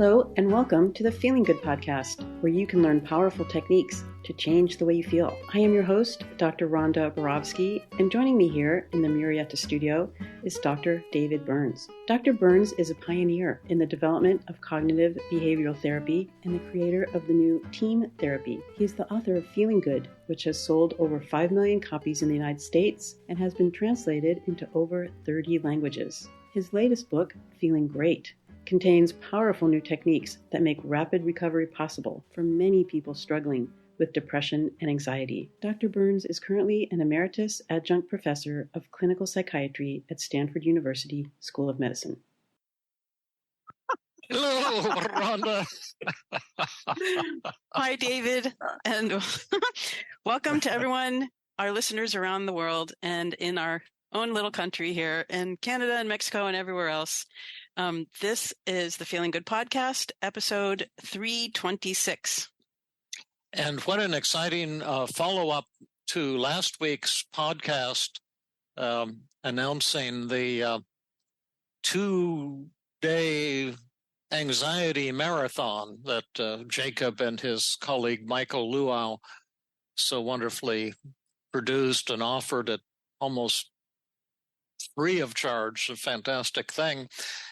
Hello, and welcome to the Feeling Good podcast, where you can learn powerful techniques to change the way you feel. I am your host, Dr. Rhonda Barovsky, and joining me here in the Murrieta studio is Dr. David Burns. Dr. Burns is a pioneer in the development of cognitive behavioral therapy and the creator of the new team therapy. He is the author of Feeling Good, which has sold over 5 million copies in the United States and has been translated into over 30 languages. His latest book, Feeling Great, contains powerful new techniques that make rapid recovery possible for many people struggling with depression and anxiety. Dr. Burns is currently an emeritus adjunct professor of clinical psychiatry at Stanford University School of Medicine. Hello, Rhonda. Hi, David, and welcome to everyone, our listeners around the world and in our own little country here in Canada and Mexico and everywhere else. This is the Feeling Good podcast, episode 326. And what an exciting follow-up to last week's podcast announcing the 2-day anxiety marathon that Jacob and his colleague Michael Luau so wonderfully produced and offered at almost free of charge, a fantastic thing.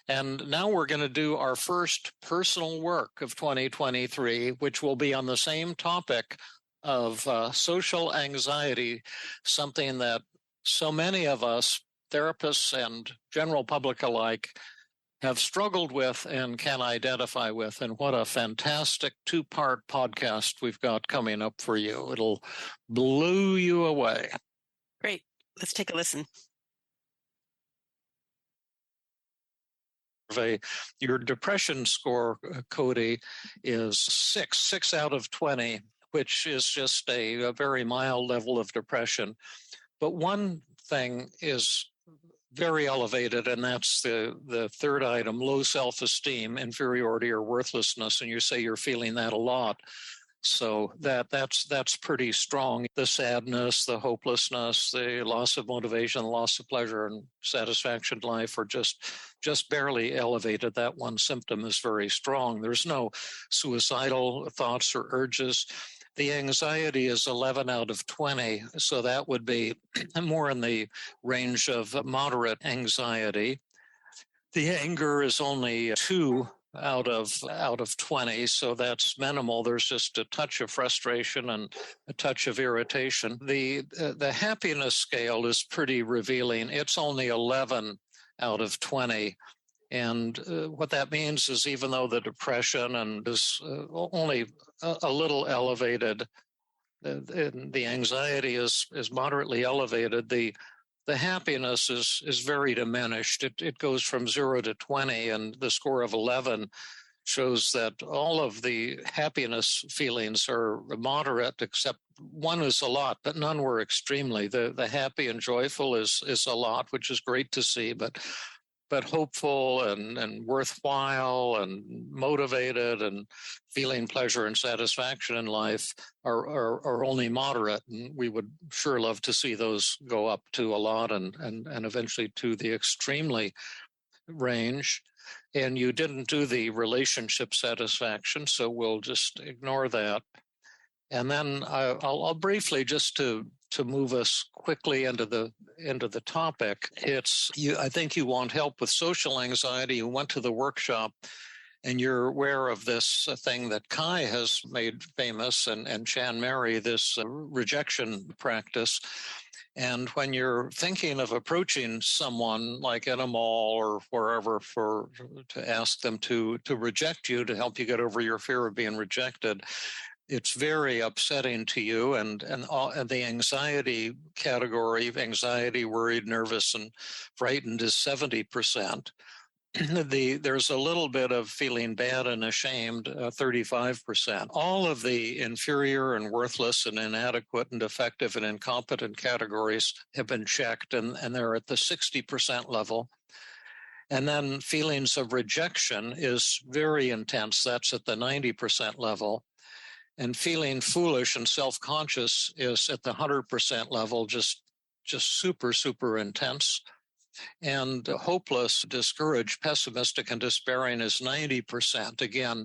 And now we're going to do our first personal work of 2023, which will be on the same topic of social anxiety, something that so many of us, therapists and general public alike, have struggled with and can identify with. And what a fantastic 2-part podcast we've got coming up for you. It'll blow you away. Great. Let's take a listen. Your depression score, Cody, is 6 out of 20, which is just a very mild level of depression. But one thing is very elevated, and that's the third item, low self-esteem, inferiority, or worthlessness. And you say you're feeling that a lot. So that's pretty strong. The sadness, the hopelessness, the loss of motivation, loss of pleasure and satisfaction in life are just barely elevated. That one symptom is very strong. There's no suicidal thoughts or urges. The anxiety is 11 out of 20, so that would be more in the range of moderate anxiety. The anger is only 2 out of 20, so that's minimal. There's just a touch of frustration and a touch of irritation. The happiness scale is pretty revealing. It's only 11 out of 20. And what that means is even though the depression is only a little elevated, the anxiety is moderately elevated, the happiness is very diminished. It goes from 0 to 20, and the score of 11 shows that all of the happiness feelings are moderate, except one is a lot, but none were extremely. The happy and joyful is a lot, which is great to see, but hopeful and worthwhile and motivated and feeling pleasure and satisfaction in life are only moderate. And we would sure love to see those go up to a lot and eventually to the extremely range. And you didn't do the relationship satisfaction, so we'll just ignore that. And then I'll briefly, just to move us quickly into the topic. I think you want help with social anxiety. You went to the workshop, and you're aware of this thing that Kai has made famous, and Chan Mary, this rejection practice. And when you're thinking of approaching someone, like in a mall or wherever, to ask them to reject you, to help you get over your fear of being rejected, it's very upsetting to you, and the anxiety category, anxiety, worried, nervous, and frightened, is 70%. There's a little bit of feeling bad and ashamed, 35%. All of the inferior and worthless and inadequate and defective and incompetent categories have been checked, and they're at the 60% level. And then feelings of rejection is very intense. That's at the 90% level. And feeling foolish and self-conscious is at the 100% level, just super, super intense. And hopeless, discouraged, pessimistic, and despairing is 90%. Again,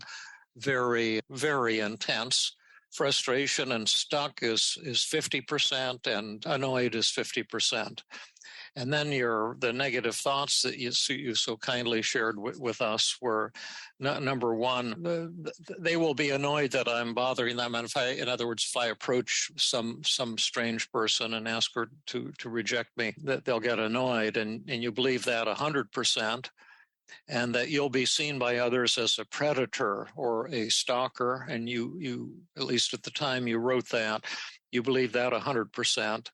very, very intense. Frustration and stuck is 50%, and annoyed is 50%. And then the negative thoughts that you so kindly shared with us were, number one, they will be annoyed that I'm bothering them. And in other words, if I approach some strange person and ask her to reject me, that they'll get annoyed. And you believe that 100%. And that you'll be seen by others as a predator or a stalker. And you, at least at the time you wrote that, you believe that 100%.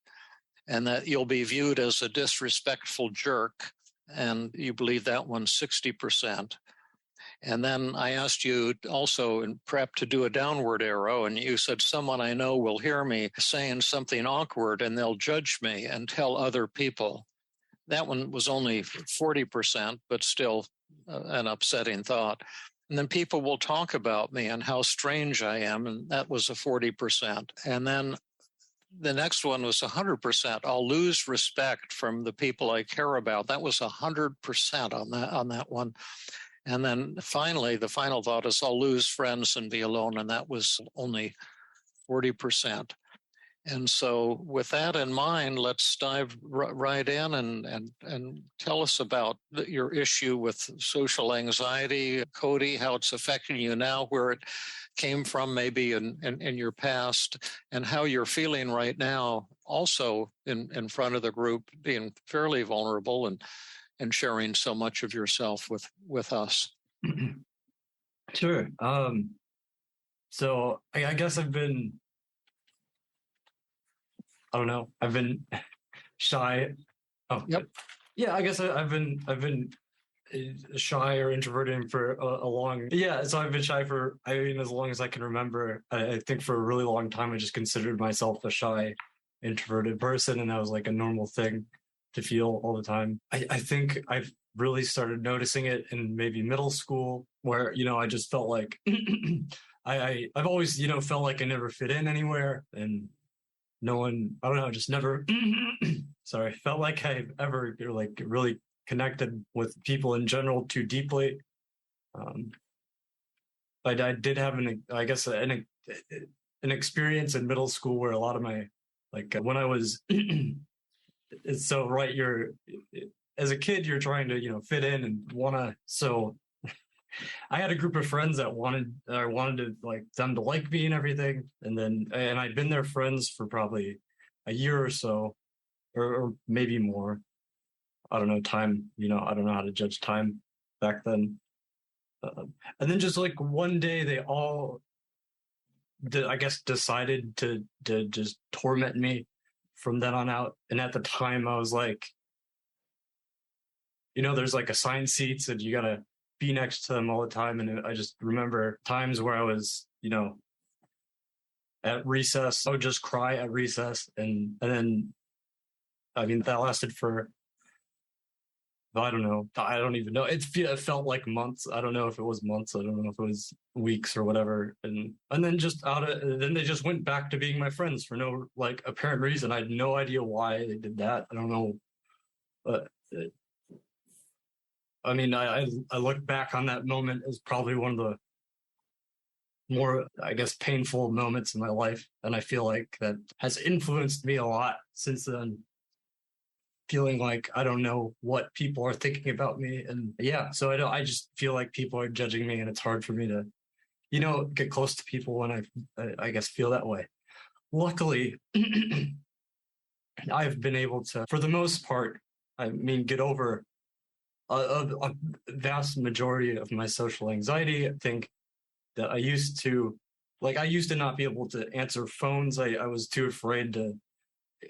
And that you'll be viewed as a disrespectful jerk, and you believe that one 60%. And then I asked you also in prep to do a downward arrow, and you said, someone I know will hear me saying something awkward and they'll judge me and tell other people. That one was only 40%, but still an upsetting thought. And then people will talk about me and how strange I am, and that was a 40%. And then the next one was 100%. I'll lose respect from the people I care about. That was 100% on that one. And then finally, the final thought is I'll lose friends and be alone. And that was only 40%. And so with that in mind, let's dive right in and tell us about your issue with social anxiety, Cody, how it's affecting you now, where it came from maybe in your past, and how you're feeling right now, also in front of the group, being fairly vulnerable and sharing so much of yourself with us. Sure. So I guess I've been shy. Oh, yep. Yeah, I guess I've been shy or introverted for so I've been shy for, as long as I can remember. I think for a really long time I just considered myself a shy, introverted person, and that was like a normal thing to feel all the time. I think I've really started noticing it in maybe middle school, where I just felt like I've always felt like I never fit in anywhere, and no one, I don't know, just never felt like I've ever like really connected with people in general too deeply. I did have an experience in middle school where a lot of my, when I was so right, as a kid you're trying to fit in and so I had a group of friends that wanted to them to like me and everything, and I'd been their friends for probably a year or so, or maybe more. I don't know time. I don't know how to judge time back then. And then just one day they all, decided to just torment me from then on out. And at the time I was like, there's assigned seats and you gotta be next to them all the time. And I just remember times where I was, at recess, I would just cry at recess. And then, that lasted for, I don't know. I don't even know. It felt like months. I don't know if it was months. I don't know if it was weeks or whatever. And then then they just went back to being my friends for no apparent reason. I had no idea why they did that. I don't know. But I look back on that moment as probably one of the more, painful moments in my life. And I feel like that has influenced me a lot since then. Feeling like I don't know what people are thinking about me. And yeah, so I just feel like people are judging me, and it's hard for me to, get close to people when I feel that way. Luckily, I've been able to, for the most part, get over a vast majority of my social anxiety. I think that I used to not be able to answer phones. I was too afraid to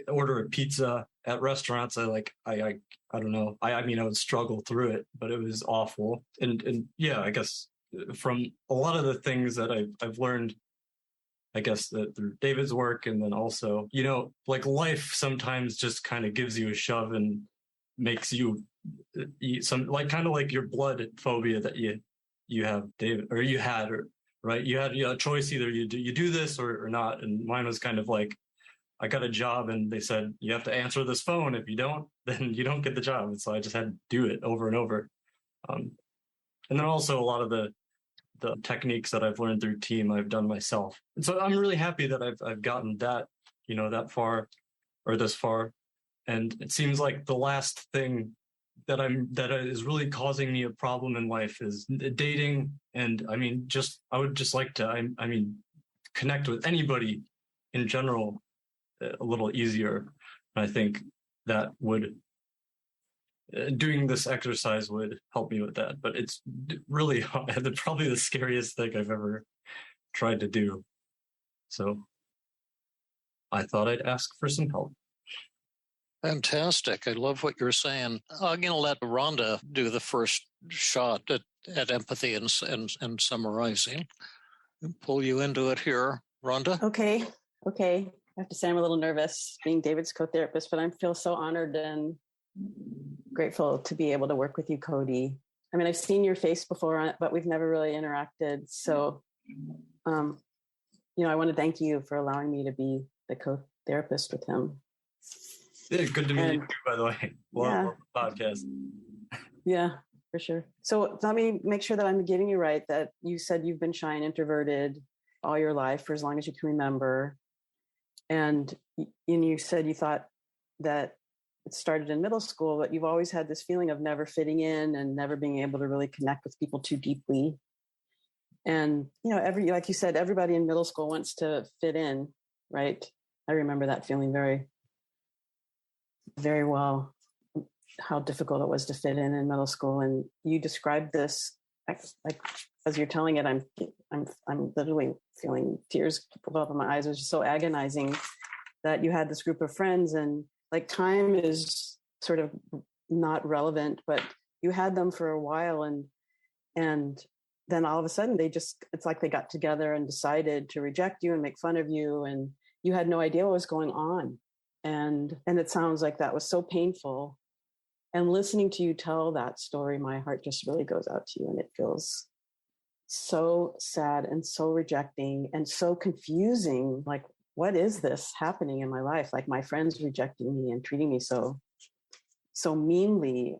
order a pizza at restaurants. I don't know. I would struggle through it, but it was awful. And yeah, I guess from a lot of the things that I've learned, that through David's work, and then also, life sometimes just kind of gives you a shove and makes you some kind of like your blood phobia that you have, David, or you had, right? You had a choice, either you do this or not. And mine was kind of like, I got a job and they said, you have to answer this phone. If you don't, then you don't get the job. And so I just had to do it over and over. And then also a lot of the techniques that I've learned through team, I've done myself. And so I'm really happy that I've gotten that, that far or this far. And it seems like the last thing that is really causing me a problem in life is dating. And I mean, I would just like to, connect with anybody in general a little easier. And I think that doing this exercise would help me with that. But it's really probably the scariest thing I've ever tried to do. So I thought I'd ask for some help. Fantastic. I love what you're saying. I'm going to let Rhonda do the first shot at empathy and summarizing. I'll pull you into it here, Rhonda. Okay. I have to say I'm a little nervous being David's co-therapist, but I feel so honored and grateful to be able to work with you, Cody. I mean, I've seen your face before, but we've never really interacted. So, I want to thank you for allowing me to be the co-therapist with him. Yeah, good to meet you, by the way. Well, podcast. Yeah, for sure. So let me make sure that I'm getting you right, that you said you've been shy and introverted all your life for as long as you can remember. And you said you thought that it started in middle school, but you've always had this feeling of never fitting in and never being able to really connect with people too deeply. And, like you said, everybody in middle school wants to fit in, right? I remember that feeling very, very well, how difficult it was to fit in middle school. And you described this, like as you're telling it, I'm literally feeling tears pull up in my eyes. It was just so agonizing that you had this group of friends, and like time is sort of not relevant, but you had them for a while, and then all of a sudden it's like they got together and decided to reject you and make fun of you, and you had no idea what was going on. And it sounds like that was so painful. And listening to you tell that story, my heart just really goes out to you, and it feels so sad and so rejecting and so confusing. Like, what is this happening in my life? Like, my friends rejecting me and treating me so meanly.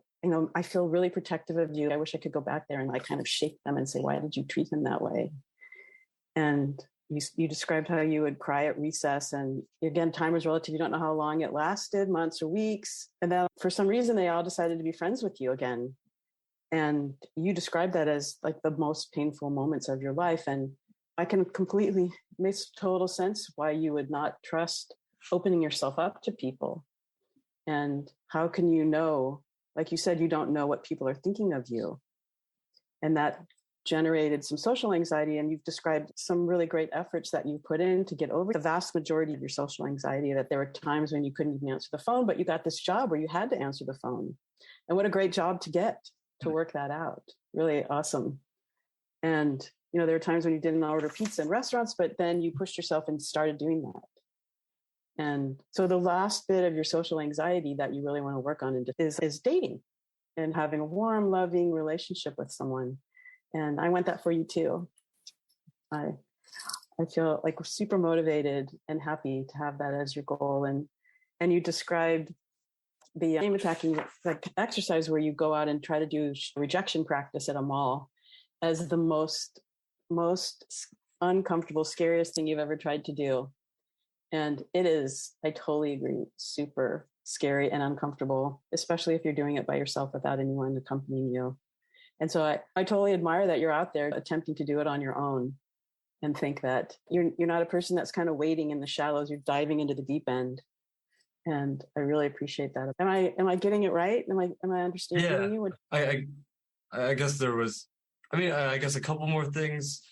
I feel really protective of you. I wish I could go back there and like kind of shake them and say, why did you treat them that way? And you described how you would cry at recess, and again, time is relative. You don't know how long it lasted, months or weeks. And then for some reason, they all decided to be friends with you again. And you described that as like the most painful moments of your life. And I can completely, makes total sense why you would not trust opening yourself up to people. And how can you know, like you said, you don't know what people are thinking of you. And that generated some social anxiety. And you've described some really great efforts that you put in to get over the vast majority of your social anxiety, that there were times when you couldn't even answer the phone, but you got this job where you had to answer the phone. And what a great job to get to work that out. Really awesome. And, there were times when you didn't order pizza in restaurants, but then you pushed yourself and started doing that. And so the last bit of your social anxiety that you really want to work on is dating and having a warm, loving relationship with someone. And I want that for you too. I feel like we're super motivated and happy to have that as your goal. And you described the shame attacking like exercise where you go out and try to do rejection practice at a mall as the most uncomfortable, scariest thing you've ever tried to do. And it is, I totally agree, super scary and uncomfortable, especially if you're doing it by yourself without anyone accompanying you. And so I totally admire that you're out there attempting to do it on your own, and think that you're not a person that's kind of wading in the shallows, you're diving into the deep end. And I really appreciate that. Am I getting it right? Am I understanding you? I guess there was, I guess a couple more things.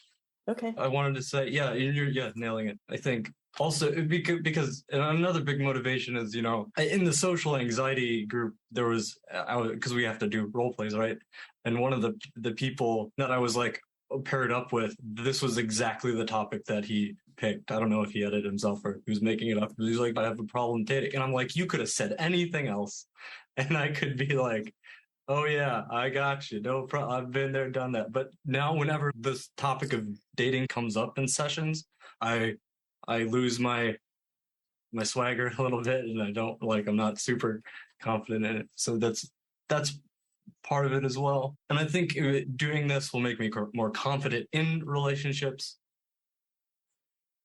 Okay. I wanted to say, you're nailing it. I think also because another big motivation is, in the social anxiety group, there was, because we have to do role plays, right? And one of the people that I was like paired up with, this was exactly the topic that he picked. I don't know if he edited himself or he was making it up. But he's like, I have a problem dating. And I'm like, you could have said anything else. And I could be like, oh yeah, I got you. No problem. I've been there, done that. But now whenever this topic of dating comes up in sessions, I lose my my swagger a little bit, and I'm not super confident in it. So that's part of it as well. And I think doing this will make me more confident in relationships.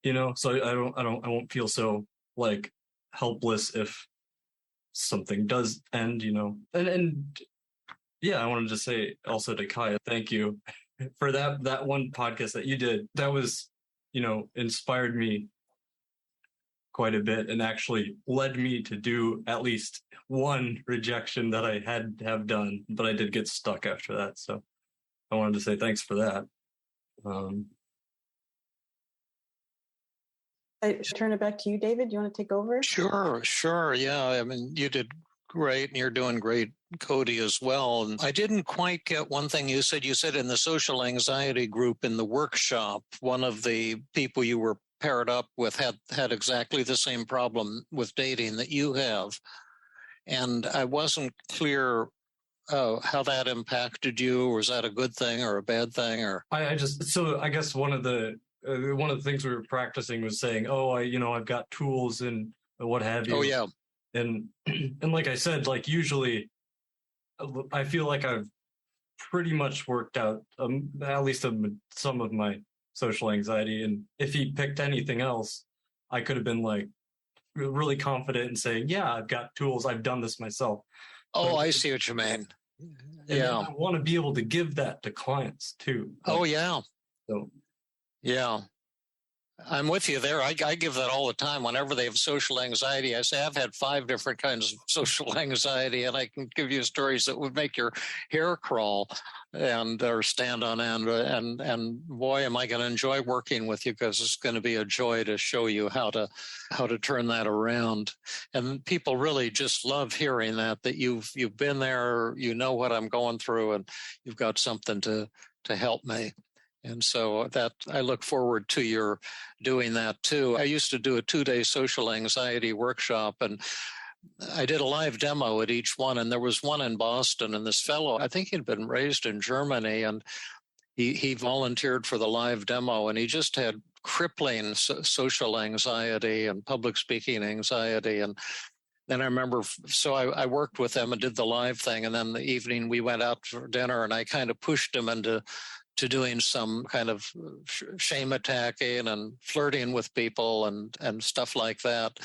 So I won't feel so like helpless if something does end. And yeah, I wanted to say also to Kaya, thank you for that one podcast that you did. That was, inspired me quite a bit and actually led me to do at least one rejection that I had to have done, but I did get stuck after that. So I wanted to say thanks for that. I turn it back to you, David. Do you want to take over? Sure. Yeah. I mean, you did great, and you're doing great, Cody, as well. And I didn't quite get one thing you said. You said in the social anxiety group in the workshop, one of the people you were paired up with had exactly the same problem with dating that you have. And I wasn't clear how that impacted you. Was that a good thing or a bad thing? Or I guess one of the things we were practicing was saying, I've got tools and what have you. Oh, yeah. And like I said, like usually I feel like I've pretty much worked out at least some of my social anxiety. And if he picked anything else, I could have been like really confident in saying, yeah, I've got tools. I've done this myself. Oh, I see what you mean. Yeah. I want to be able to give that to clients too. Oh, yeah. So, yeah. I'm with you there. I give that all the time. Whenever they have social anxiety, I say I've had 5 different kinds of social anxiety, and I can give you stories that would make your hair crawl or stand on end. And boy, am I going to enjoy working with you, because it's going to be a joy to show you how to turn that around. And people really just love hearing that you've been there, what I'm going through, and you've got something to help me. And so that I look forward to your doing that too. I used to do a 2-day social anxiety workshop, and I did a live demo at each one. And there was one in Boston, and this fellow, I think he'd been raised in Germany, and he volunteered for the live demo, and he just had crippling social anxiety and public speaking anxiety. And then I remember, so I worked with him and did the live thing. And then the evening we went out for dinner, and I kind of pushed him into doing some kind of shame attacking and flirting with people and stuff like that.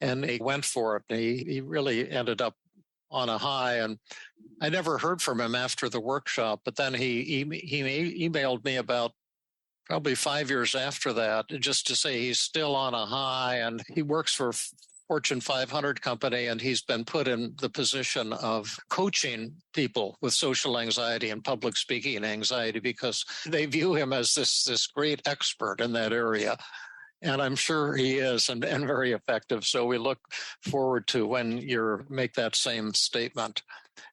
And he went for it. He really ended up on a high. And I never heard from him after the workshop, but then he emailed me about probably 5 years after that, just to say he's still on a high, and he works for Fortune 500 company, and he's been put in the position of coaching people with social anxiety and public speaking anxiety, because they view him as this great expert in that area. And I'm sure he is, and very effective. So we look forward to when you make that same statement.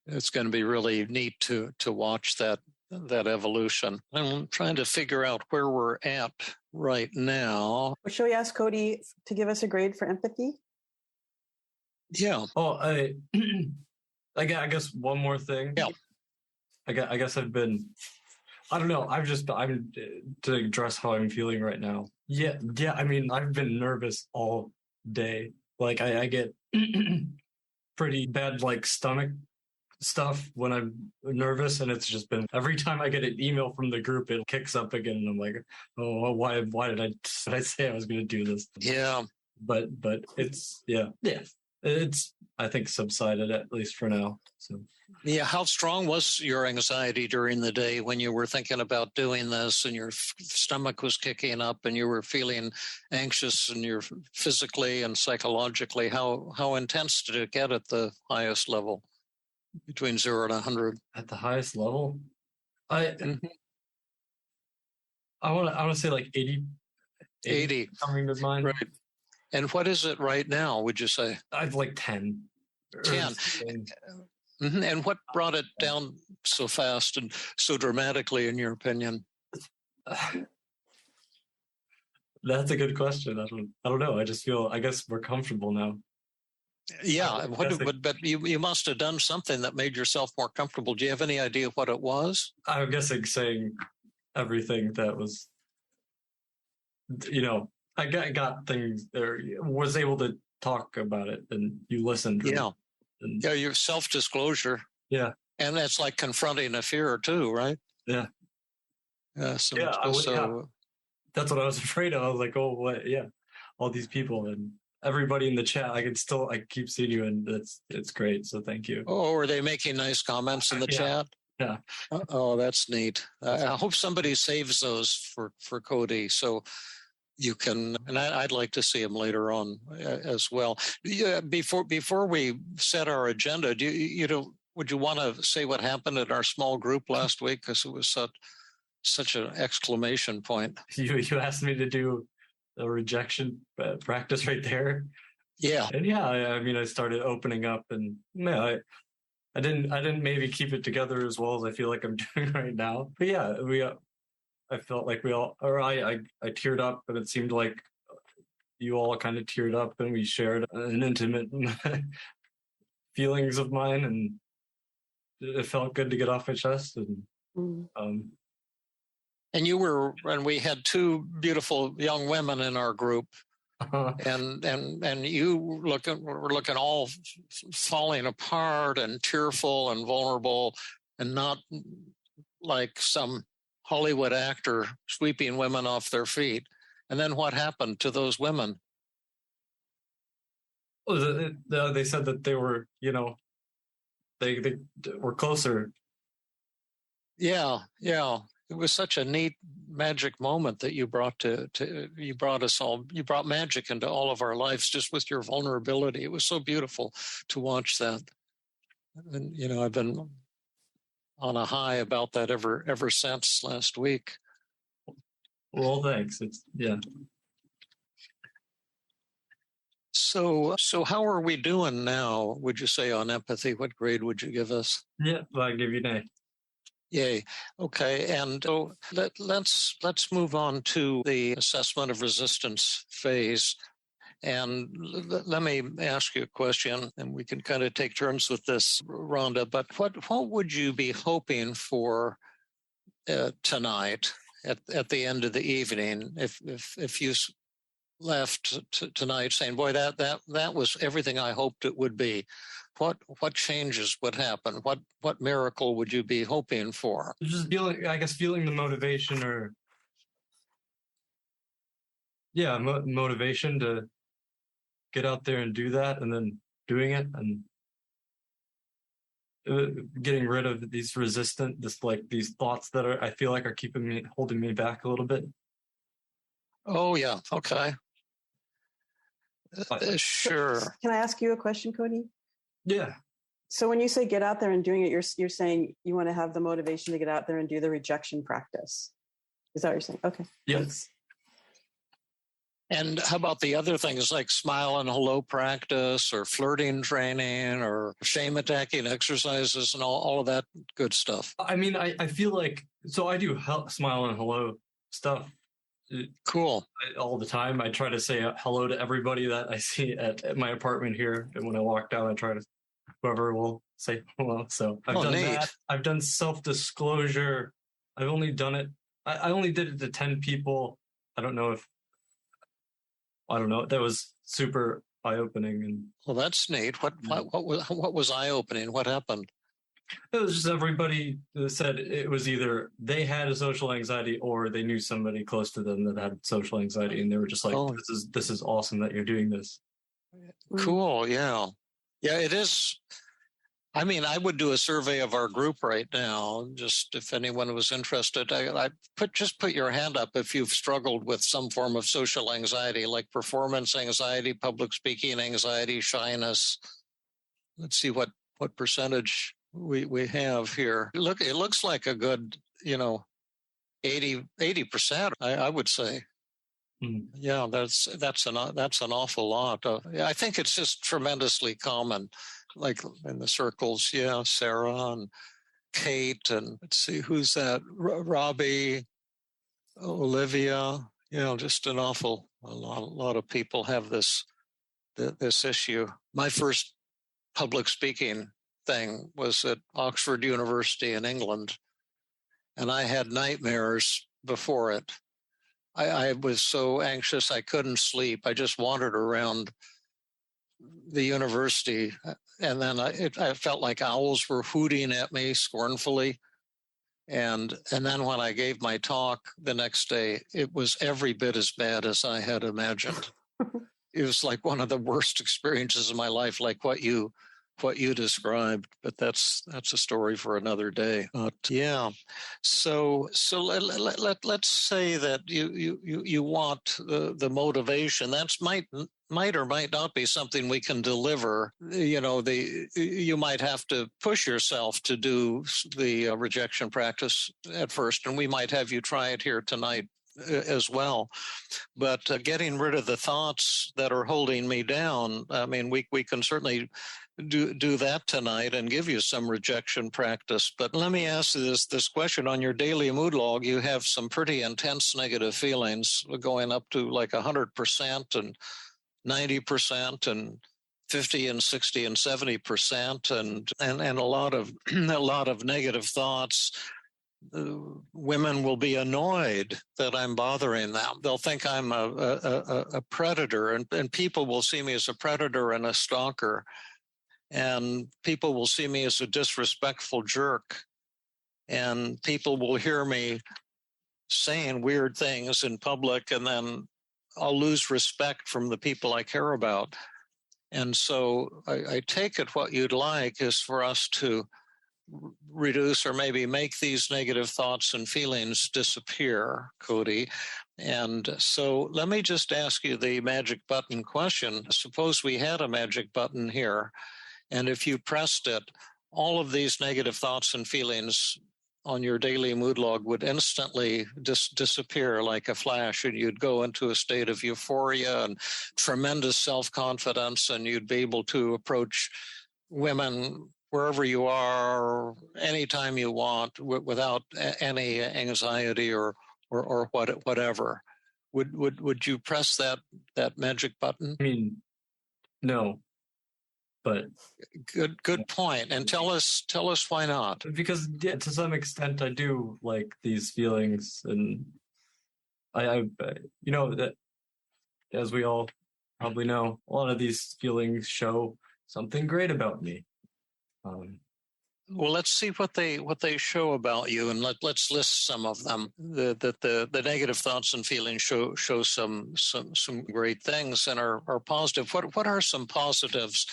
It's going to be really neat to watch that evolution. I'm trying to figure out where we're at right now. Shall we ask Cody to give us a grade for empathy? Yeah. Oh, I guess one more thing. Yeah. I guess I don't know. I'm to address how I'm feeling right now. Yeah. I mean, I've been nervous all day. Like I get pretty bad, like stomach stuff when I'm nervous, and it's just been every time I get an email from the group, it kicks up again, and I'm like, oh, why did I say I was going to do this? Yeah. But it's it's, I think, subsided, at least for now. So yeah, how strong was your anxiety during the day when you were thinking about doing this, and your stomach was kicking up, and you were feeling anxious, and you're physically and psychologically? How intense did it get at the highest level, between 0 and 100? At the highest level, I want to say like 80 coming to mind. Right. And what is it right now, would you say? I've like 10. 10. And what brought it down so fast and so dramatically, in your opinion? That's a good question. I don't know. I guess we're comfortable now. Yeah. But you must have done something that made yourself more comfortable. Do you have any idea what it was? I'm guessing saying everything that was, I got things there, was able to talk about it, and you listened. Yeah. And, yeah, your self-disclosure. Yeah. And that's like confronting a fear too, right? Yeah. So, Yeah, so that's what I was afraid of. I was like, oh, what? Yeah, all these people and everybody in the chat. I keep seeing you, and it's great. So thank you. Oh, are they making nice comments in the chat? Yeah. Oh, that's neat. I hope somebody saves those for Cody, so you can. And I'd like to see them later on as well. Yeah, before we set our agenda, would you want to say what happened at our small group last week? Because it was such an exclamation point. You asked me to do a rejection practice right there. Yeah. And yeah, I mean, I started opening up, and I didn't maybe keep it together as well as I feel like I'm doing right now. But yeah, I felt like I teared up, and it seemed like you all kind of teared up, and we shared an intimate feelings of mine, and it felt good to get off my chest. And and we had two beautiful young women in our group. And you were looking all falling apart and tearful and vulnerable, and not like some Hollywood actor sweeping women off their feet. And then what happened to those women? They said that they were, they were closer. Yeah. It was such a neat magic moment that you brought you brought magic into all of our lives just with your vulnerability. It was so beautiful to watch that. And, I've been on a high about that ever since last week. Well, thanks. Yeah. So how are we doing now, would you say, on empathy? What grade would you give us? Yeah, I'll give you an A. Yay. Okay. And so let's move on to the assessment of resistance phase. And let me ask you a question, and we can kind of take turns with this, Rhonda. But what would you be hoping for tonight at the end of the evening if you left tonight saying, boy, that was everything I hoped it would be? What changes would happen? What miracle would you be hoping for? Just feeling the motivation, or motivation to get out there and do that, and then doing it, and getting rid of these these thoughts that I feel like are holding me back a little bit. Oh yeah. Okay. Sure. Can I ask you a question, Cody? Yeah. So when you say get out there and doing it, you're saying you want to have the motivation to get out there and do the rejection practice. Is that what you're saying? Okay. Yes. Thanks. And how about the other things like smile and hello practice, or flirting training, or shame attacking exercises, and all of that good stuff? I mean, I feel like, so I do smile and hello stuff. Cool. All the time. I try to say hello to everybody that I see at my apartment here. And when I walk down, I try to, whoever will say hello. So I've done neat. that. I've done self-disclosure. I've only done it. I only did it to 10 people. I don't know. That was super eye-opening. And well, that's neat. What was eye-opening? What happened? It was just everybody said it was either they had a social anxiety or they knew somebody close to them that had social anxiety, and they were just like, "This is awesome that you're doing this." Cool. Yeah. It is. I mean, I would do a survey of our group right now, just if anyone was interested. Put your hand up if you've struggled with some form of social anxiety, like performance anxiety, public speaking anxiety, shyness. Let's see what percentage we have here. It looks like a good, 80%, I would say. Mm. Yeah, that's an awful lot. I think it's just tremendously common, like in the circles. Yeah, Sarah and Kate, and let's see, who's that? Robbie, Olivia. Just a lot of people have this issue. My first public speaking thing was at Oxford University in England, and I had nightmares before it. I was so anxious I couldn't sleep. I just wandered around the university, and then I felt like owls were hooting at me scornfully. And then when I gave my talk the next day, it was every bit as bad as I had imagined. It was like one of the worst experiences of my life, like what you described. But that's a story for another day. Yeah. So let's say that you want the motivation. That's might or might not be something we can deliver. You might have to push yourself to do the rejection practice at first, and we might have you try it here tonight as well. But getting rid of the thoughts that are holding me down, I mean, we can certainly do that tonight and give you some rejection practice. But let me ask you this question. On your daily mood log, you have some pretty intense negative feelings going up to like 100% and 90% and 50 and 60 and 70% and a lot of negative thoughts. Women will be annoyed that I'm bothering them. They'll think I'm a predator, and people will see me as a predator and a stalker. And people will see me as a disrespectful jerk. And people will hear me saying weird things in public, and then I'll lose respect from the people I care about. And so I take it what you'd like is for us to reduce or maybe make these negative thoughts and feelings disappear, Cody. And so let me just ask you the magic button question. Suppose we had a magic button here, and if you pressed it, all of these negative thoughts and feelings on your daily mood log would instantly disappear like a flash, and you'd go into a state of euphoria and tremendous self-confidence, and you'd be able to approach women wherever you are, anytime you want, without any anxiety or whatever. Would you press that magic button? I mean, no, but good point. And tell us why not? Because to some extent, I do like these feelings, and I that, as we all probably know, a lot of these feelings show something great about me. Well, let's see what they show about you, and let's list some of them. The negative thoughts and feelings show some great things and are positive. What are some positives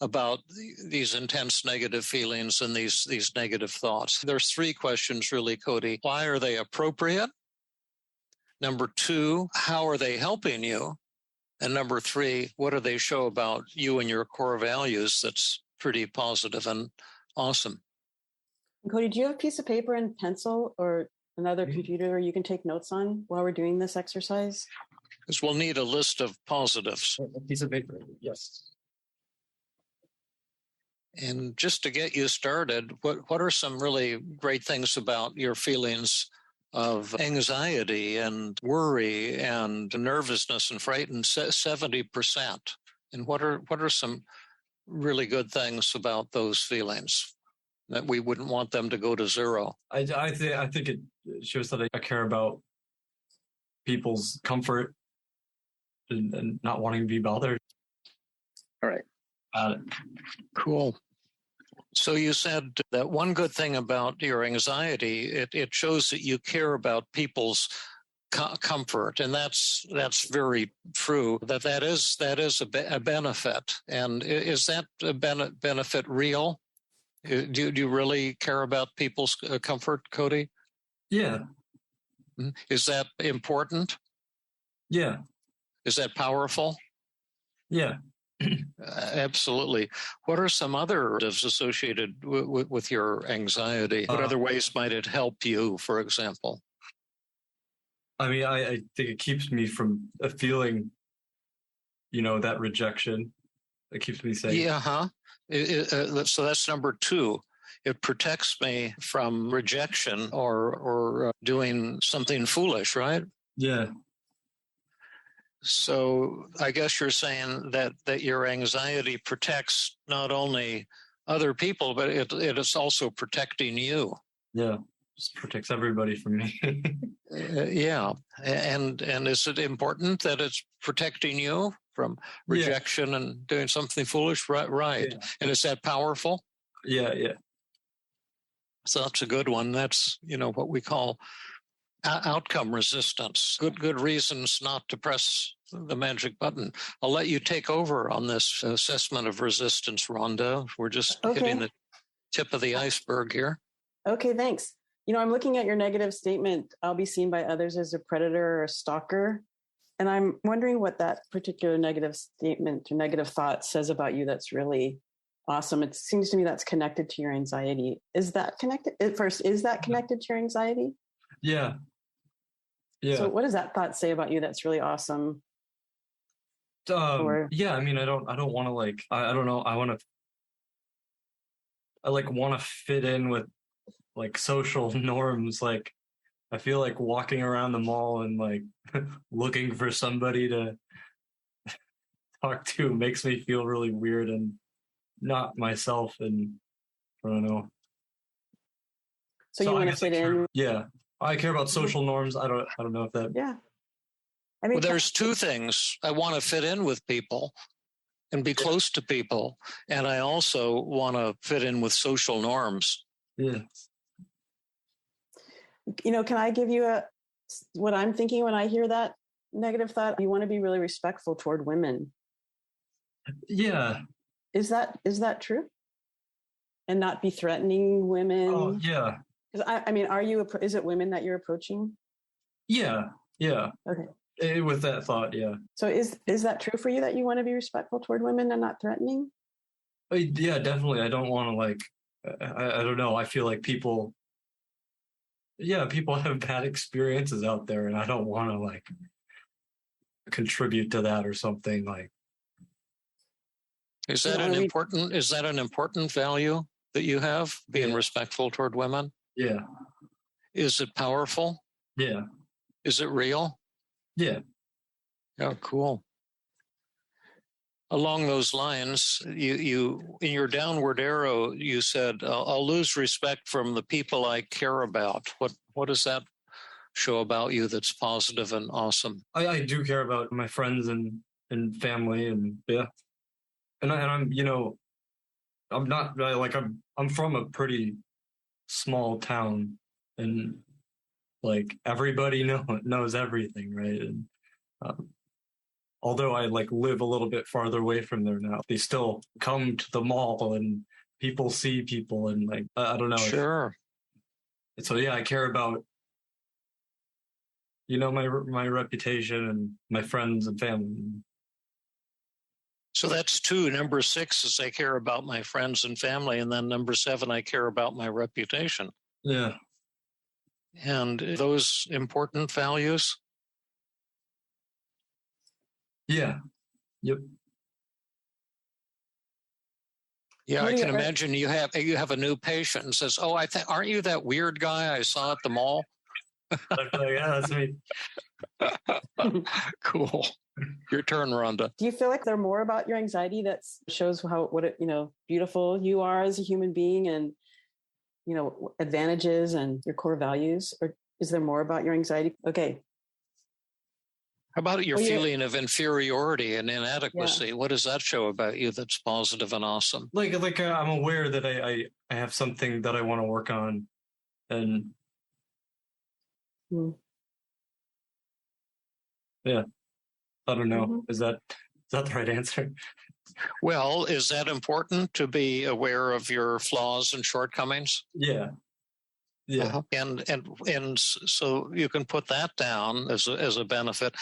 about these intense negative feelings and these negative thoughts? There's three questions really, Cody. Why are they appropriate? Number two, how are they helping you? And number three, what do they show about you and your core values that's pretty positive and awesome? Cody, do you have a piece of paper and pencil or another computer you can take notes on while we're doing this exercise? Because we'll need a list of positives. A piece of paper, yes. And just to get you started, what are some really great things about your feelings of anxiety and worry and nervousness and frightened? 70%. And what are some really good things about those feelings that we wouldn't want them to go to zero? I think it shows that I care about people's comfort and not wanting to be bothered. All right. Cool. So you said that one good thing about your anxiety, it shows that you care about people's comfort, and that's very true. That is a benefit. And is that a benefit real? Do you really care about people's comfort, Cody? Yeah. Is that important? Yeah. Is that powerful? Yeah. Absolutely. What are some other associated with your anxiety? What other ways might it help you, for example? I mean, I think it keeps me from feeling, that rejection. It keeps me safe. Yeah, so that's number two. It protects me from rejection or doing something foolish, right? Yeah. So I guess you're saying that your anxiety protects not only other people, but it is also protecting you. Yeah. just protects everybody from me. Yeah. And is it important that it's protecting you from rejection and doing something foolish? Right. Yeah. And is that powerful? Yeah. So that's a good one. That's, what we call outcome resistance. Good reasons not to press the magic button. I'll let you take over on this assessment of resistance, Rhonda. We're just hitting the tip of the iceberg here. Okay, thanks. I'm looking at your negative statement, I'll be seen by others as a predator or a stalker. And I'm wondering what that particular negative statement or negative thought says about you that's really awesome. It seems to me that's connected to your anxiety. Is that connected? Is that connected to your anxiety? Yeah. So what does that thought say about you that's really awesome? I mean, I don't want to I don't know. I want to fit in with social norms. I feel like walking around the mall and looking for somebody to talk to makes me feel really weird and not myself. And I don't know. So you want to fit in? Yeah. I care about social norms. I don't know if that. Yeah. Well, there's two things. I want to fit in with people and be close to people. And I also want to fit in with social norms. Yeah. Can I give you what I'm thinking when I hear that negative thought? You want to be really respectful toward women. Yeah. Is that true? And not be threatening women? Oh, yeah. Is it women that you're approaching? Yeah. Okay. With that thought, yeah. So is that true for you, that you want to be respectful toward women and not threatening? Yeah, definitely. I don't want to I don't know. I feel like people have bad experiences out there, and I don't want to contribute to that or something. Is that an important value that you have, being respectful toward women? Yeah. Is it powerful? Yeah. Is it real? Yeah. Oh, cool. Along those lines, you in your downward arrow, you said, I'll lose respect from the people I care about. What does that show about you that's positive and awesome? I do care about my friends and family, and and I'm I'm not I'm from a pretty small town, and everybody knows everything, right? And although I live a little bit farther away from there now, they still come to the mall and people see people, and I don't know. Sure. So yeah, I care about my reputation and my friends and family. So that's 2. Number 6 is I care about my friends and family, and then number 7, I care about my reputation. Yeah. And those important values? Yeah. Yep. Yeah, I can imagine you have a new patient and says, "Oh, aren't you that weird guy I saw at the mall?" Yeah, that's me. Cool. Your turn, Rhonda. Do you feel like they're more about your anxiety that shows beautiful you are as a human being, and advantages and your core values? Or is there more about your anxiety? Okay. How about your feeling of inferiority and inadequacy? Yeah. What does that show about you that's positive and awesome? I'm aware that I have something that I want to work on, and yeah, I don't know. Mm-hmm. Is that the right answer? Well, is that important, to be aware of your flaws and shortcomings? Yeah. Yeah. Uh-huh. And so you can put that down as a benefit.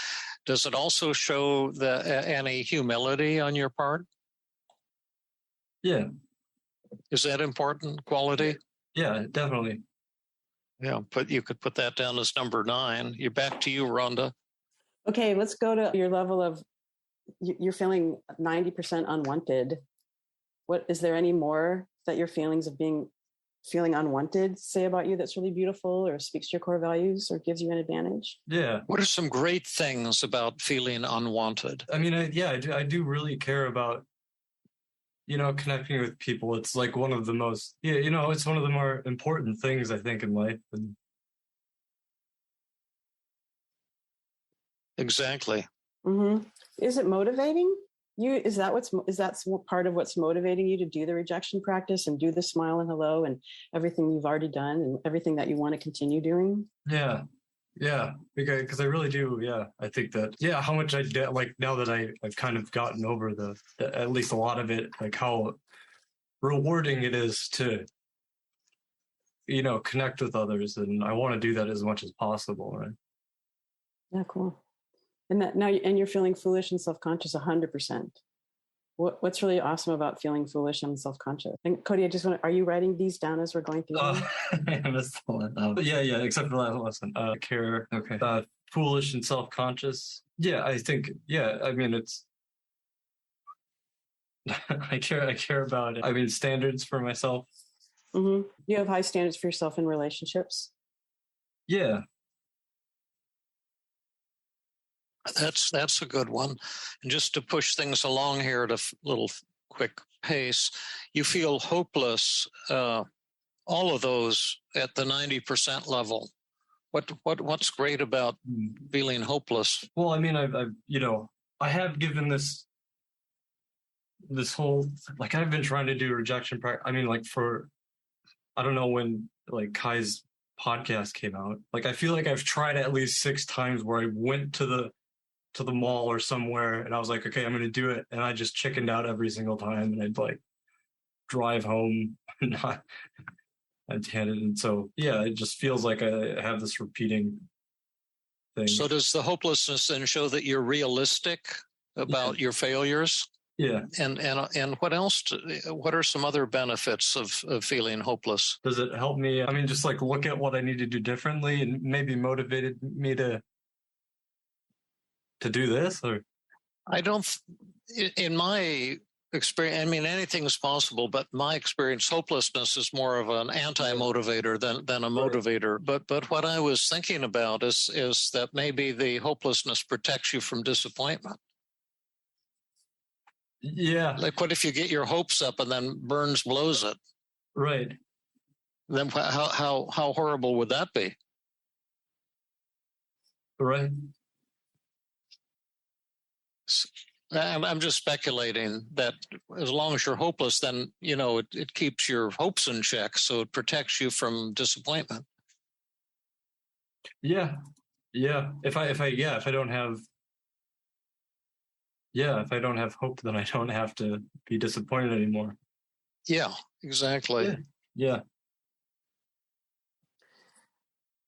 Does it also show any humility on your part? Yeah. Is that important quality? Yeah, definitely. Yeah, but you could put that down as number 9. You're back to you, Rhonda. Okay, let's go to your level of, you're feeling 90% unwanted. Is there any more that your feelings of feeling unwanted say about you that's really beautiful, or speaks to your core values, or gives you an advantage? Yeah. What are some great things about feeling unwanted? I mean, I do really care about connecting with people, it's like one of the most, it's one of the more important things I think in life. And exactly. Mm-hmm. Is it motivating you? Is that part of what's motivating you to do the rejection practice and do the smile and hello and everything you've already done and everything that you want to continue doing? Yeah. Yeah, because I really do. Yeah, I think that. Yeah, how much I did, like now that I've kind of gotten over the at least a lot of it, like how rewarding it is to connect with others, and I want to do that as much as possible. Right? Yeah, cool. And that now, and you're feeling foolish and self-conscious 100%. What's really awesome about feeling foolish and self-conscious? And Cody, I just are you writing these down as we're going through them? I missed the one. Yeah, except for the last lesson. Care, okay. Foolish and self-conscious. Yeah, I think, I mean, it's, I care about it. I mean, standards for myself. Mm-hmm. You have high standards for yourself in relationships? Yeah. That's a good one. And just to push things along here at a little quick pace, you feel hopeless, all of those at the 90% level. What's great about feeling hopeless? Well, I mean, I have given this whole, like, I've been trying to do rejection practice. I mean, like, I don't know when, like, Kai's podcast came out. Like, I feel like I've tried at least 6 times where I went to the mall or somewhere and I was like, okay, I'm going to do it. And I just chickened out every single time. And I'd like drive home and not attend it. And so, yeah, it just feels like I have this repeating thing. So does the hopelessness then show that you're realistic about your failures? Yeah. And what else? What are some other benefits of feeling hopeless? Does it help me? I mean, just like look at what I need to do differently and maybe motivated me to do this? Or I don't, in my experience, I mean, anything is possible, but my experience, hopelessness is more of an anti-motivator than a motivator. But what I was thinking about is that maybe the hopelessness protects you from disappointment. Yeah. Like, what if you get your hopes up and then Burns blows it? Right. Then how horrible would that be? Right. I'm just speculating that as long as you're hopeless, then, it keeps your hopes in check. So it protects you from disappointment. Yeah. Yeah. If I don't have hope, then I don't have to be disappointed anymore. Yeah, exactly. Yeah.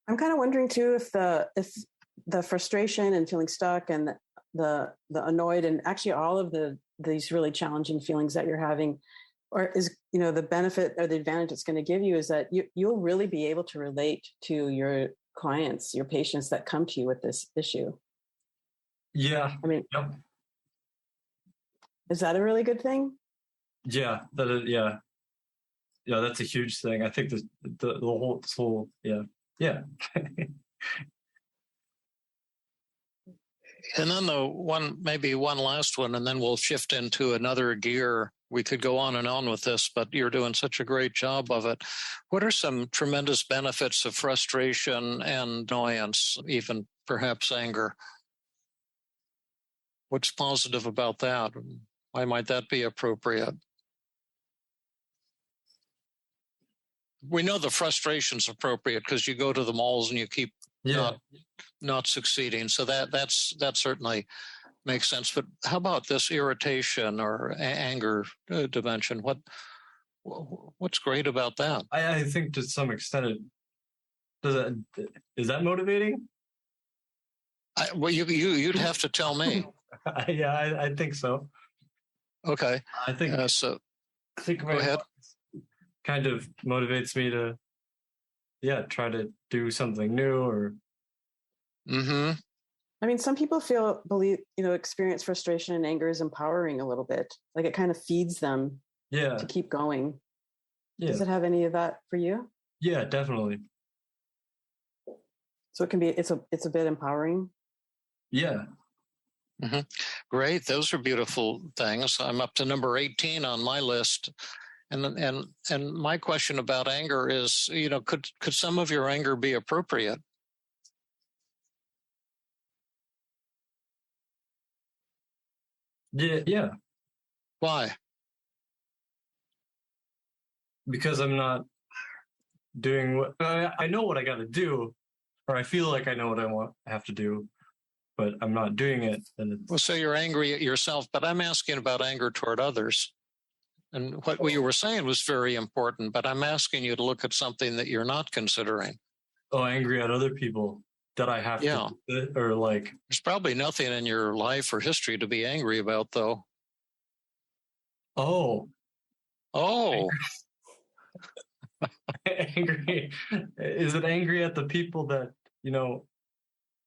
I'm kind of wondering too, if the frustration and feeling stuck and the annoyed and actually all of these really challenging feelings that you're having, or is the benefit or the advantage it's going to give you is that you'll really be able to relate to your clients, your patients that come to you with this issue. Yeah. I mean, yep. Is that a really good thing? Yeah. That is, yeah. Yeah, that's a huge thing. I think the whole yeah. And then maybe one last one, and then we'll shift into another gear. We could go on and on with this, but you're doing such a great job of it. What are some tremendous benefits of frustration and annoyance, even perhaps anger? What's positive about that? Why might that be appropriate? We know the frustration's appropriate because you go to the malls and you keep not succeeding. So that certainly makes sense. But how about this irritation or anger dimension? What's great about that? I think to some extent is that motivating? Well, you'd have to tell me. Yeah, I think so. Okay. I think so. I think go ahead. Kind of motivates me to try to do something new or I mean, some people experience frustration and anger is empowering a little bit. Like it kind of feeds them to keep going. Yeah. Does it have any of that for you? Yeah, definitely. So it can be, it's a bit empowering. Yeah. Mm-hmm. Great. Those are beautiful things. I'm up to number 18 on my list. And my question about anger is, could some of your anger be appropriate? Yeah. Why? Because I'm not doing what I know what I got to do, or I feel like I know what I have to do, but I'm not doing it. Well, so you're angry at yourself, but I'm asking about anger toward others. And what you were saying was very important, but I'm asking you to look at something that you're not considering. Oh, angry at other people that I have to, or like. There's probably nothing in your life or history to be angry about, though. Oh. Angry. Is it angry at the people that,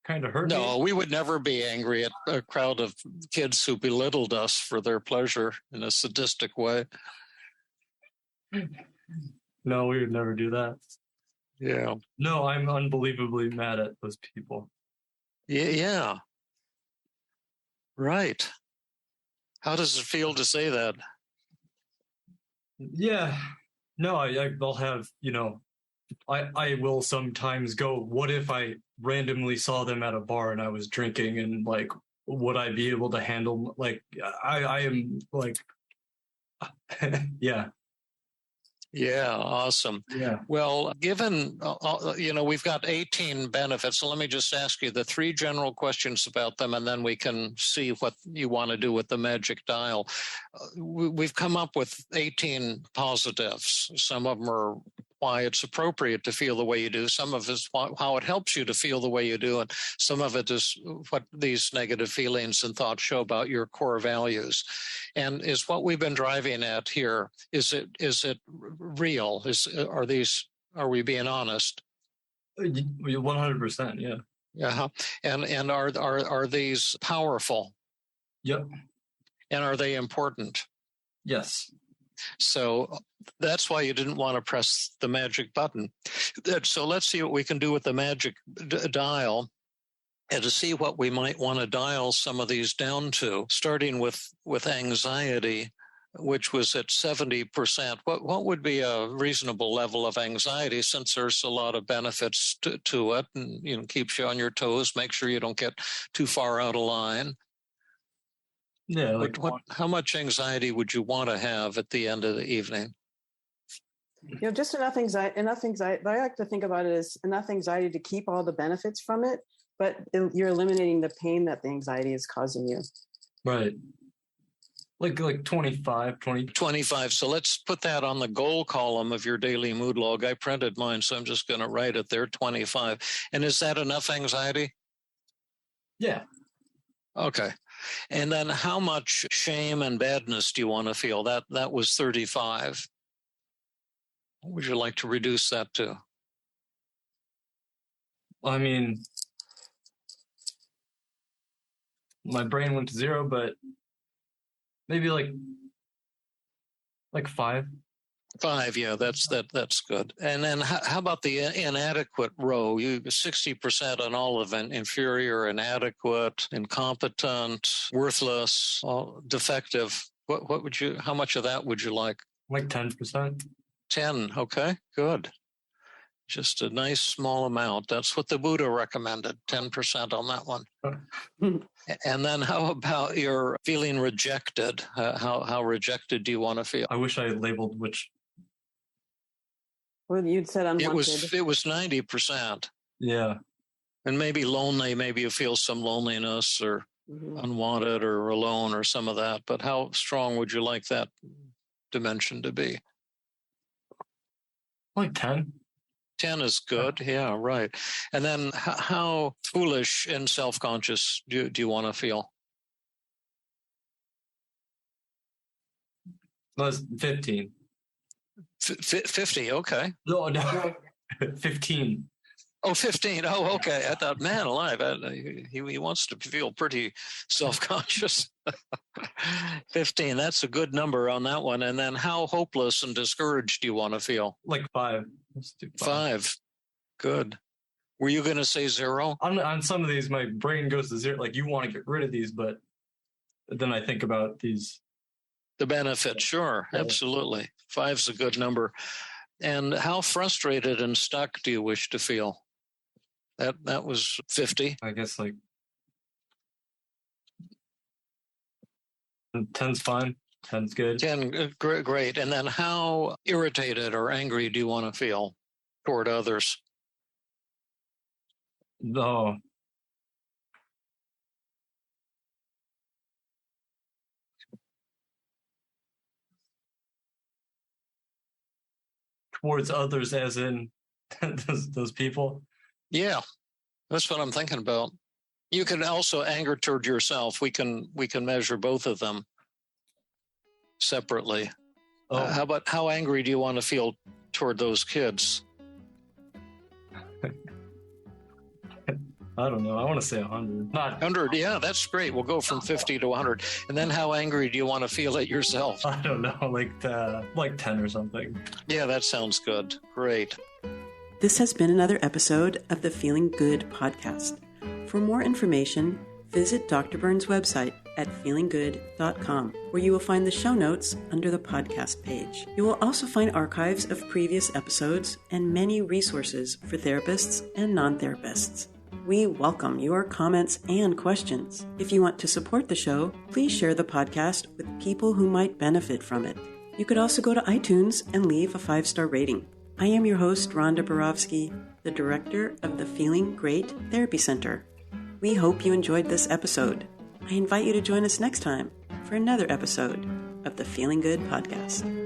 kind of hurt me? No, we would never be angry at a crowd of kids who belittled us for their pleasure in a sadistic way. No, we would never do that. Yeah. No, I'm unbelievably mad at those people. Yeah. Right. How does it feel to say that? Yeah. No, I'll have, I will sometimes go, what if I randomly saw them at a bar and I was drinking, and like, would I be able to handle, like, I am like, yeah. Yeah, awesome. Yeah. Well, given, we've got 18 benefits. So let me just ask you the 3 general questions about them, and then we can see what you want to do with the magic dial. We've come up with 18 positives. Some of them are why it's appropriate to feel the way you do. Some of it is how it helps you to feel the way you do. And some of it is what these negative feelings and thoughts show about your core values. And is what we've been driving at here, is it real? Are we being honest? 100%, yeah. Yeah. And are these powerful? Yep. And are they important? Yes. So that's why you didn't want to press the magic button. So let's see what we can do with the magic dial, and to see what we might want to dial some of these down to, starting with anxiety, which was at 70%. What would be a reasonable level of anxiety, since there's a lot of benefits to it, and keeps you on your toes, make sure you don't get too far out of line? Yeah. How much anxiety would you want to have at the end of the evening? Just enough anxiety. I like to think about it as enough anxiety to keep all the benefits from it, but you're eliminating the pain that the anxiety is causing you. Right. Like 25. 25. So let's put that on the goal column of your daily mood log. I printed mine, so I'm just going to write it there, 25. And is that enough anxiety? Yeah. Okay. And then how much shame and badness do you want to feel? That was 35. What would you like to reduce that to? I mean, my brain went to 0, but maybe like 5. 5, yeah, that's good. And then how about the inadequate row? You 60% on all of it: inferior, inadequate, incompetent, worthless, defective. How much of that would you like? Like 10%. 10, okay, good. Just a nice small amount. That's what the Buddha recommended, 10% on that one. And then how about your feeling rejected? How rejected do you want to feel? I wish I had labeled which. Well, you'd said unwanted. It was 90%. Yeah. And maybe lonely, maybe you feel some loneliness or unwanted or alone or some of that. But how strong would you like that dimension to be? Like 10. 10 is good. Yeah, right. And then how foolish and self-conscious do you want to feel? That's 15. 50, okay. No. 15. Oh, 15. Oh, okay. I thought, man alive, he wants to feel pretty self-conscious. 15, that's a good number on that one. And then how hopeless and discouraged do you want to feel? Like 5. Let's do 5. Good. Were you going to say 0? On some of these, my brain goes to 0. Like, you want to get rid of these, but then I think about these. The benefit, sure, absolutely. 5's a good number. And how frustrated and stuck do you wish to feel? That was 50. I guess like 10's fine. 10's good. 10, great. And then how irritated or angry do you want to feel toward others? No. Towards others, as in those people? Yeah, that's what I'm thinking about. You can also anger toward yourself. We can measure both of them separately. Oh. How about how angry do you want to feel toward those kids? I don't know. I want to say 100. Not 100. Yeah, that's great. We'll go from 50 to 100. And then how angry do you want to feel at yourself? I don't know, like 10 or something. Yeah, that sounds good. Great. This has been another episode of the Feeling Good podcast. For more information, visit Dr. Burns' website at feelinggood.com, where you will find the show notes under the podcast page. You will also find archives of previous episodes and many resources for therapists and non-therapists. We welcome your comments and questions. If you want to support the show, please share the podcast with people who might benefit from it. You could also go to iTunes and leave a 5-star rating. I am your host, Rhonda Barovsky, the director of the Feeling Great Therapy Center. We hope you enjoyed this episode. I invite you to join us next time for another episode of the Feeling Good podcast.